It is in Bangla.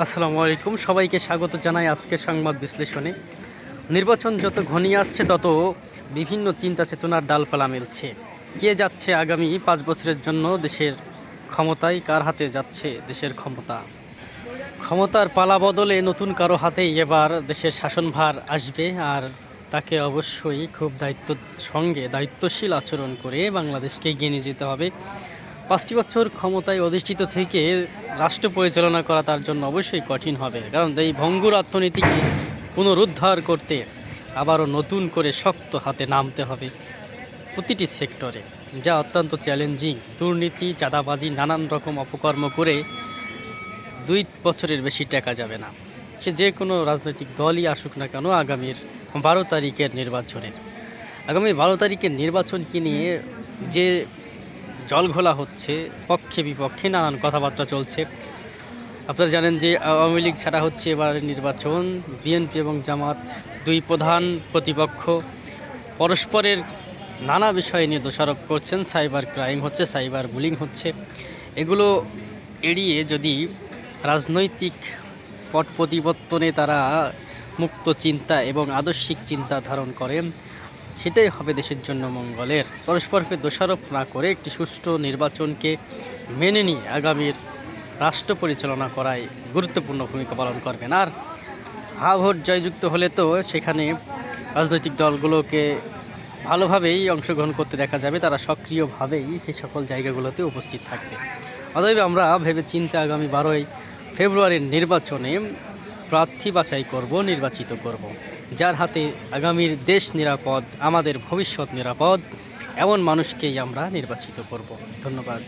আসসালামু আলাইকুম, সবাইকে স্বাগত জানাই আজকের সংবাদ বিশ্লেষণে। নির্বাচন যত ঘনিয়ে আসছে তত বিভিন্ন চিন্তা চেতনার ডালপালা মেলছে। কে যাচ্ছে আগামী 5 বছরের জন্য দেশের ক্ষমতায়, কার হাতে যাচ্ছে দেশের ক্ষমতা? ক্ষমতার পালা বদলে নতুন কারো হাতেই এবার দেশের শাসনভার আসবে, আর তাকে অবশ্যই খুব দায়িত্বশীল আচরণ করে বাংলাদেশকে এগিয়ে নিয়ে যেতে হবে। 5টি বছর ক্ষমতায় অধিষ্ঠিত থেকে রাষ্ট্র পরিচালনা করা তার জন্য অবশ্যই কঠিন হবে, কারণ এই ভঙ্গুর অর্থনীতিকে পুনরুদ্ধার করতে আবারও নতুন করে শক্ত হাতে নামতে হবে প্রতিটি সেক্টরে, যা অত্যন্ত চ্যালেঞ্জিং। দুর্নীতি, চাঁদাবাজি, নানান রকম অপকর্ম করে 2 বছরের বেশি টেকা যাবে না। সে যে কোনো রাজনৈতিক দলই আসুক না কেন আগামীর 12 তারিখের নির্বাচনকে নিয়ে যে জলঘোলা হচ্ছে, পক্ষে বিপক্ষে নানান কথাবার্তা চলছে। আপনারা জানেন যে আওয়ামী লীগ ছাড়া হচ্ছে এবার নির্বাচন। বিএনপি এবং জামাত, দুই প্রধান প্রতিপক্ষ, পরস্পরের নানা বিষয় নিয়ে দোষারোপ করছেন। সাইবার ক্রাইম হচ্ছে, সাইবার বুলিং হচ্ছে। এগুলো এড়িয়ে যদি রাজনৈতিক পট পরিবর্তনে তারা মুক্ত চিন্তা এবং আদর্শিক চিন্তা ধারণ করেন, সেটাই হবে দেশের জন্য মঙ্গলের। পরস্পরকে দোষারোপ না করে একটি সুষ্ঠু নির্বাচনকে মেনে নিয়ে আগামীর রাষ্ট্র পরিচালনা করায় গুরুত্বপূর্ণ ভূমিকা পালন করবেন। আর হা ভোট জয়যুক্ত হলে তো সেখানে রাজনৈতিক দলগুলোকে ভালোভাবেই অংশগ্রহণ করতে দেখা যাবে, তারা সক্রিয়ভাবেই সেই সকল জায়গাগুলোতে উপস্থিত থাকবে। অতএব আমরা ভেবে চিন্তে আগামী 12ই ফেব্রুয়ারির নির্বাচনে প্রার্থী বাছাই করব, নির্বাচিত করব, যার হাতে আগামীর দেশ নিরাপদ, আমাদের ভবিষ্যৎ নিরাপদ, এমন মানুষকেই আমরা নির্বাচিত করব। ধন্যবাদ।